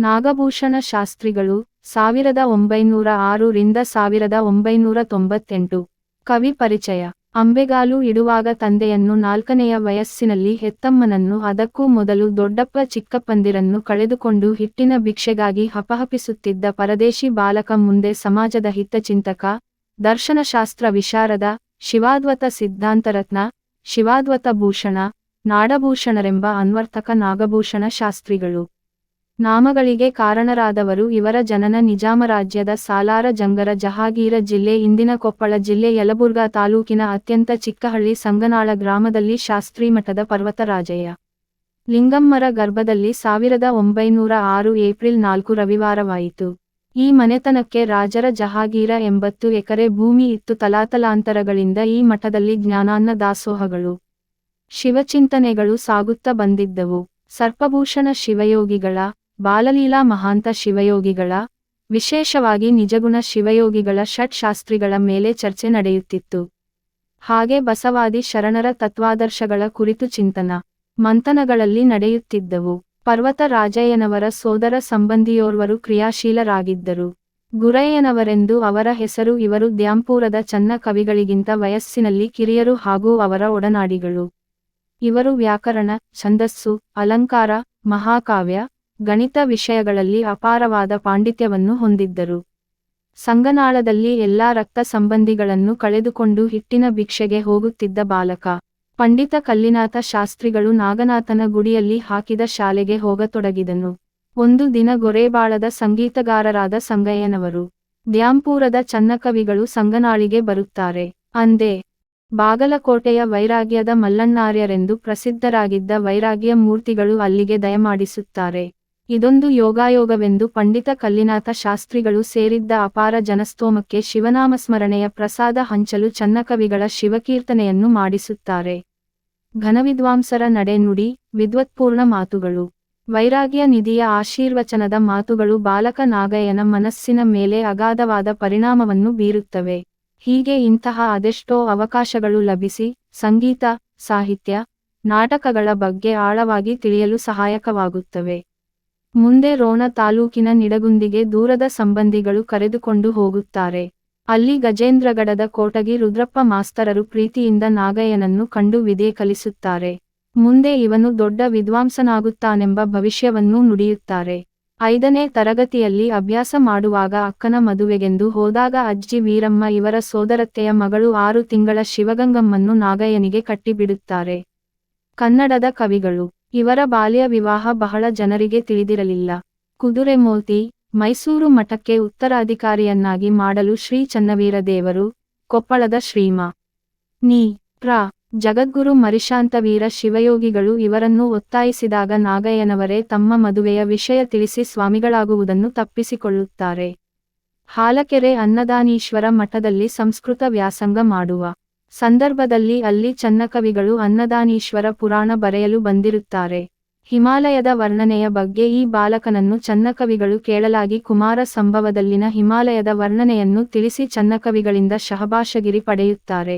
ನಾಗಭೂಷಣ ಶಾಸ್ತ್ರಿಗಳು 1906 ರಿಂದ 1998. ಕವಿ ಪರಿಚಯ. ಅಂಬೆಗಾಲು ಇಡುವಾಗ ತಂದೆಯನ್ನು 4ನೆಯ ವಯಸ್ಸಿನಲ್ಲಿ ಹೆತ್ತಮ್ಮನನ್ನು ಅದಕ್ಕೂ ಮೊದಲು ದೊಡ್ಡಪ್ಪ ಚಿಕ್ಕಪ್ಪಂದಿರನ್ನು ಕಳೆದುಕೊಂಡು ಹಿಟ್ಟಿನ ಭಿಕ್ಷೆಗಾಗಿ ಹಪಹಪಿಸುತ್ತಿದ್ದ ಪರದೇಶಿ ಬಾಲಕ ಮುಂದೆ ಸಮಾಜದ ಹಿತಚಿಂತಕ, ದರ್ಶನಶಾಸ್ತ್ರ ವಿಶಾರದ, ಶಿವಾದ್ವತ ಸಿದ್ಧಾಂತರತ್ನ, ಶಿವಾದ್ವತ ಭೂಷಣ, ನಾಡಭೂಷಣರೆಂಬ ಅನ್ವರ್ಥಕ ನಾಗಭೂಷಣ ಶಾಸ್ತ್ರಿಗಳು. ನಾಮಗಳಿಗೆ ಕಾರಣರಾದವರು. ಇವರ ಜನನ ನಿಜಾಮರಾಜ್ಯದ ಸಾಲಾರ ಜಂಗರ ಜಹಾಗೀರ ಜಿಲ್ಲೆ ಇಂದಿನ ಕೊಪ್ಪಳ ಜಿಲ್ಲೆ ಯಲಬುರ್ಗಾ ತಾಲೂಕಿನ ಅತ್ಯಂತ ಚಿಕ್ಕಹಳ್ಳಿ ಸಂಗನಾಳ ಗ್ರಾಮದಲ್ಲಿ ಶಾಸ್ತ್ರೀಮಠದ ಪರ್ವತರಾಜಯ್ಯ ಲಿಂಗಮ್ಮರ ಗರ್ಭದಲ್ಲಿ 1906 ಏಪ್ರಿಲ್ 4 ರವಿವಾರವಾಯಿತು. ಈ ಮನೆತನಕ್ಕೆ ರಾಜರ ಜಹಾಗೀರ 80 ಎಕರೆ ಭೂಮಿ ಇತ್ತು. ತಲಾತಲಾಂತರಗಳಿಂದ ಈ ಮಠದಲ್ಲಿ ಜ್ಞಾನಾನ್ನ ದಾಸೋಹಗಳು, ಶಿವಚಿಂತನೆಗಳು ಸಾಗುತ್ತಾ ಬಂದಿದ್ದವು. ಸರ್ಪಭೂಷಣ ಶಿವಯೋಗಿಗಳ, ಬಾಲಲೀಲಾ ಮಹಾಂತ ಶಿವಯೋಗಿಗಳ, ವಿಶೇಷವಾಗಿ ನಿಜಗುಣ ಶಿವಯೋಗಿಗಳ ಷಟ್ ಶಾಸ್ತ್ರಿಗಳ ಮೇಲೆ ಚರ್ಚೆ ನಡೆಯುತ್ತಿತ್ತು. ಹಾಗೆ ಬಸವಾದಿ ಶರಣರ ತತ್ವಾದರ್ಶಗಳ ಕುರಿತು ಚಿಂತನ ಮಂಥನಗಳಲ್ಲಿ ನಡೆಯುತ್ತಿದ್ದವು. ಪರ್ವತ ರಾಜಯ್ಯನವರ ಸೋದರ ಸಂಬಂಧಿಯೋರ್ವರು ಕ್ರಿಯಾಶೀಲರಾಗಿದ್ದರು. ಗುರಯ್ಯನವರೆಂದು ಅವರ ಹೆಸರು. ಇವರು ದ್ಯಾಂಪೂರದ ಚನ್ನ ಕವಿಗಳಿಗಿಂತ ವಯಸ್ಸಿನಲ್ಲಿ ಕಿರಿಯರು ಹಾಗೂ ಅವರ ಒಡನಾಡಿಗಳು. ಇವರು ವ್ಯಾಕರಣ, ಛಂದಸ್ಸು, ಅಲಂಕಾರ, ಮಹಾಕಾವ್ಯ, ಗಣಿತ ವಿಷಯಗಳಲ್ಲಿ ಅಪಾರವಾದ ಪಾಂಡಿತ್ಯವನ್ನು ಹೊಂದಿದ್ದರು. ಸಂಗನಾಳದಲ್ಲಿ ಎಲ್ಲಾ ರಕ್ತ ಸಂಬಂಧಿಗಳನ್ನು ಕಳೆದುಕೊಂಡು ಹಿಟ್ಟಿನ ಭಿಕ್ಷೆಗೆ ಹೋಗುತ್ತಿದ್ದ ಬಾಲಕ ಪಂಡಿತ ಕಲ್ಲಿನಾಥ ಶಾಸ್ತ್ರಿಗಳು ನಾಗನಾಥನ ಗುಡಿಯಲ್ಲಿ ಹಾಕಿದ ಶಾಲೆಗೆ ಹೋಗತೊಡಗಿದನು. ಒಂದು ದಿನ ಗೊರೇಬಾಳದ ಸಂಗೀತಗಾರರಾದ ಸಂಗಯ್ಯನವರು ದ್ಯಾಂಪೂರದ ಚನ್ನಕವಿಗಳು ಸಂಗನಾಳಿಗೆ ಬರುತ್ತಾರೆ. ಅಂದೇ ಬಾಗಲಕೋಟೆಯ ವೈರಾಗ್ಯದ ಮಲ್ಲಣ್ಣಾರ್ಯರೆಂದು ಪ್ರಸಿದ್ಧರಾಗಿದ್ದ ವೈರಾಗ್ಯ ಮೂರ್ತಿಗಳು ಅಲ್ಲಿಗೆ ದಯಮಾಡಿಸುತ್ತಾರೆ. ಇದೊಂದು ಯೋಗಾಯೋಗವೆಂದು ಪಂಡಿತ ಕಲ್ಲಿನಾಥ ಶಾಸ್ತ್ರಿಗಳು ಸೇರಿದ್ದ ಅಪಾರ ಜನಸ್ತೋಮಕ್ಕೆ ಶಿವನಾಮಸ್ಮರಣೆಯ ಪ್ರಸಾದ ಹಂಚಲು ಚನ್ನಕವಿಗಳ ಶಿವಕೀರ್ತನೆಯನ್ನು ಮಾಡಿಸುತ್ತಾರೆ. ಘನವಿದ್ವಾಂಸರ ನಡೆನುಡಿ, ವಿದ್ವತ್ಪೂರ್ಣ ಮಾತುಗಳು, ವೈರಾಗ್ಯ ನಿಧಿಯ ಆಶೀರ್ವಚನದ ಮಾತುಗಳು ಬಾಲಕ ನಾಗಯ್ಯನ ಮನಸ್ಸಿನ ಮೇಲೆ ಅಗಾಧವಾದ ಪರಿಣಾಮವನ್ನು ಬೀರುತ್ತವೆ. ಹೀಗೆ ಇಂತಹ ಅದೆಷ್ಟೋ ಅವಕಾಶಗಳು ಲಭಿಸಿ ಸಂಗೀತ, ಸಾಹಿತ್ಯ, ನಾಟಕಗಳ ಬಗ್ಗೆ ಆಳವಾಗಿ ತಿಳಿಯಲು ಸಹಾಯಕವಾಗುತ್ತವೆ. ಮುಂದೆ ರೋಣ ತಾಲೂಕಿನ ನಿಡಗುಂದಿಗೆ ದೂರದ ಸಂಬಂಧಿಗಳು ಕರೆದುಕೊಂಡು ಹೋಗುತ್ತಾರೆ. ಅಲ್ಲಿ ಗಜೇಂದ್ರಗಡದ ಕೋಟಗಿ ರುದ್ರಪ್ಪ ಮಾಸ್ತರರು ಪ್ರೀತಿಯಿಂದ ನಾಗಯ್ಯನನ್ನು ಕಂಡು ವಿದ್ಯೆ ಕಲಿಸುತ್ತಾರೆ. ಮುಂದೆ ಇವನು ದೊಡ್ಡ ವಿದ್ವಾಂಸನಾಗುತ್ತಾನೆಂಬ ಭವಿಷ್ಯವನ್ನೂ ನುಡಿಯುತ್ತಾರೆ. 5ನೇ ತರಗತಿಯಲ್ಲಿ ಅಭ್ಯಾಸ ಮಾಡುವಾಗ ಅಕ್ಕನ ಮದುವೆಗೆಂದು ಹೋದಾಗ ಅಜ್ಜಿ ವೀರಮ್ಮ ಇವರ ಸೋದರತ್ತೆಯ ಮಗಳು 6 ತಿಂಗಳ ಶಿವಗಂಗಮ್ಮನ್ನು ನಾಗಯ್ಯನಿಗೆ ಕಟ್ಟಿಬಿಡುತ್ತಾರೆ. ಕನ್ನಡದ ಕವಿಗಳು. ಇವರ ಬಾಲ್ಯ ವಿವಾಹ ಬಹಳ ಜನರಿಗೆ ತಿಳಿದಿರಲಿಲ್ಲ. ಕುದುರೆಮೋತಿ, ಮೈಸೂರು ಮಠಕ್ಕೆ ಉತ್ತರಾಧಿಕಾರಿಯನ್ನಾಗಿ ಮಾಡಲು ಶ್ರೀ ಚನ್ನವೀರ ದೇವರು, ಕೊಪ್ಪಳದ ಶ್ರೀಮ. ನಿ. ಪ್ರ. ಜಗದ್ಗುರು ಮರಿಶಾಂತವೀರ ಶಿವಯೋಗಿಗಳು ಇವರನ್ನು ಒತ್ತಾಯಿಸಿದಾಗ ನಾಗಯ್ಯನವರೇ ತಮ್ಮ ಮದುವೆಯ ವಿಷಯ ತಿಳಿಸಿ ಸ್ವಾಮಿಗಳಾಗುವುದನ್ನು ತಪ್ಪಿಸಿಕೊಳ್ಳುತ್ತಾರೆ. ಹಾಲಕೆರೆ ಅನ್ನದಾನೀಶ್ವರ ಮಠದಲ್ಲಿ ಸಂಸ್ಕೃತ ವ್ಯಾಸಂಗ ಮಾಡುವ ಸಂದರ್ಭದಲ್ಲಿ ಅಲ್ಲಿ ಚನ್ನಕವಿಗಳು ಅನ್ನದಾನೀಶ್ವರ ಪುರಾಣ ಬರೆಯಲು ಬಂದಿರುತ್ತಾರೆ. ಹಿಮಾಲಯದ ವರ್ಣನೆಯ ಬಗ್ಗೆ ಈ ಬಾಲಕನನ್ನು ಚನ್ನಕವಿಗಳು ಕೇಳಲಾಗಿ ಕುಮಾರ ಸಂಭವದಲ್ಲಿನ ಹಿಮಾಲಯದ ವರ್ಣನೆಯನ್ನು ತಿಳಿಸಿ ಚನ್ನಕವಿಗಳಿಂದ ಶಹಬಾಷಗಿರಿ ಪಡೆಯುತ್ತಾರೆ.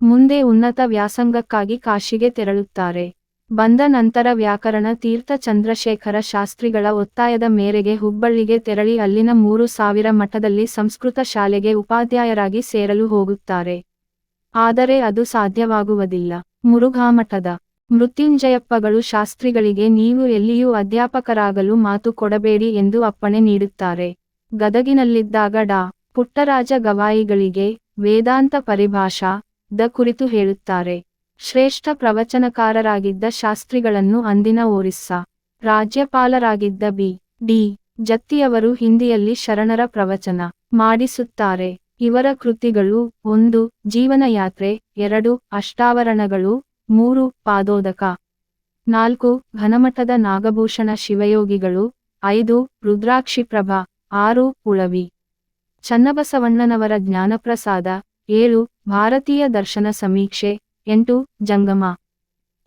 ಮುಂದೆ ಉನ್ನತ ವ್ಯಾಸಂಗಕ್ಕಾಗಿ ಕಾಶಿಗೆ ತೆರಳುತ್ತಾರೆ. ಬಂದ ನಂತರ ವ್ಯಾಕರಣ ತೀರ್ಥ ಚಂದ್ರಶೇಖರ ಶಾಸ್ತ್ರಿಗಳ ಒತ್ತಾಯದ ಮೇರೆಗೆ ಹುಬ್ಬಳ್ಳಿಗೆ ತೆರಳಿ ಅಲ್ಲಿನ 3000 ಮಠದಲ್ಲಿ ಸಂಸ್ಕೃತ ಶಾಲೆಗೆ ಉಪಾಧ್ಯಾಯರಾಗಿ ಸೇರಲು ಹೋಗುತ್ತಾರೆ. ಆದರೆ ಅದು ಸಾಧ್ಯವಾಗುವುದಿಲ್ಲ. ಮುರುಘಾಮಠದ ಮೃತ್ಯುಂಜಯಪ್ಪಗಳು ಶಾಸ್ತ್ರಿಗಳಿಗೆ ನೀವು ಎಲ್ಲಿಯೂ ಅಧ್ಯಾಪಕರಾಗಲು ಮಾತು ಕೊಡಬೇಡಿ ಎಂದು ಅಪ್ಪಣೆ ನೀಡುತ್ತಾರೆ. ಗದಗಿನಲ್ಲಿದ್ದಾಗ ಡಾ. ಪುಟ್ಟರಾಜ ಗವಾಯಿಗಳಿಗೆ ವೇದಾಂತ ಪರಿಭಾಷಾ ದ ಕುರಿತು ಹೇಳುತ್ತಾರೆ. ಶ್ರೇಷ್ಠ ಪ್ರವಚನಕಾರರಾಗಿದ್ದ ಶಾಸ್ತ್ರಿಗಳನ್ನು ಅಂದಿನ ಒರಿಸ್ಸಾ ರಾಜ್ಯಪಾಲರಾಗಿದ್ದ ಬಿ. ಡಿ. ಜತ್ತಿಯವರು ಹಿಂದಿಯಲ್ಲಿ ಶರಣರ ಪ್ರವಚನ ಮಾಡಿಸುತ್ತಾರೆ. ಇವರ ಕೃತಿಗಳು 1. ಜೀವನಯಾತ್ರೆ, 2. ಅಷ್ಟಾವರಣಗಳು, 3. ಪಾದೋದಕ, 4. ಘನಮಠದ ನಾಗಭೂಷಣ ಶಿವಯೋಗಿಗಳು, 5. ರುದ್ರಾಕ್ಷಿಪ್ರಭಾ, 6. ಉಳವಿ ಚನ್ನಬಸವಣ್ಣನವರ ಜ್ಞಾನಪ್ರಸಾದ, 7. ಭಾರತೀಯ ದರ್ಶನ ಸಮೀಕ್ಷೆ, 8. ಜಂಗಮ,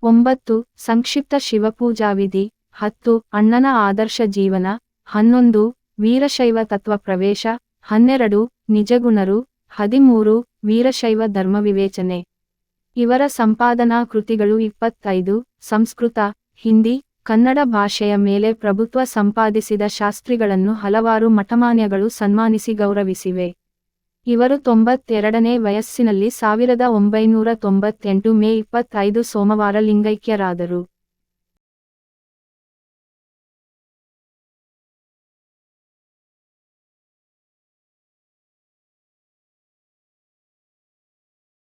9. ಸಂಕ್ಷಿಪ್ತ ಶಿವಪೂಜಾವಿಧಿ, 10. ಅಣ್ಣನ ಆದರ್ಶ ಜೀವನ, 11. ವೀರಶೈವ ತತ್ವ ಪ್ರವೇಶ, 12. ನಿಜಗುಣರು, 13. ವೀರಶೈವ ಧರ್ಮವಿವೇಚನೆ. ಇವರ ಸಂಪಾದನಾ ಕೃತಿಗಳು 25. ಸಂಸ್ಕೃತ, ಹಿಂದಿ, ಕನ್ನಡ ಭಾಷೆಯ ಮೇಲೆ ಪ್ರಭುತ್ವ ಸಂಪಾದಿಸಿದ ಶಾಸ್ತ್ರಿಗಳನ್ನು ಹಲವಾರು ಮಠಮಾನ್ಯಗಳು ಸನ್ಮಾನಿಸಿ ಗೌರವಿಸಿವೆ. ಇವರು 92ನೇ ವಯಸ್ಸಿನಲ್ಲಿ 1998 ಮೇ 25 ಸೋಮವಾರ ಲಿಂಗೈಕ್ಯರಾದರು.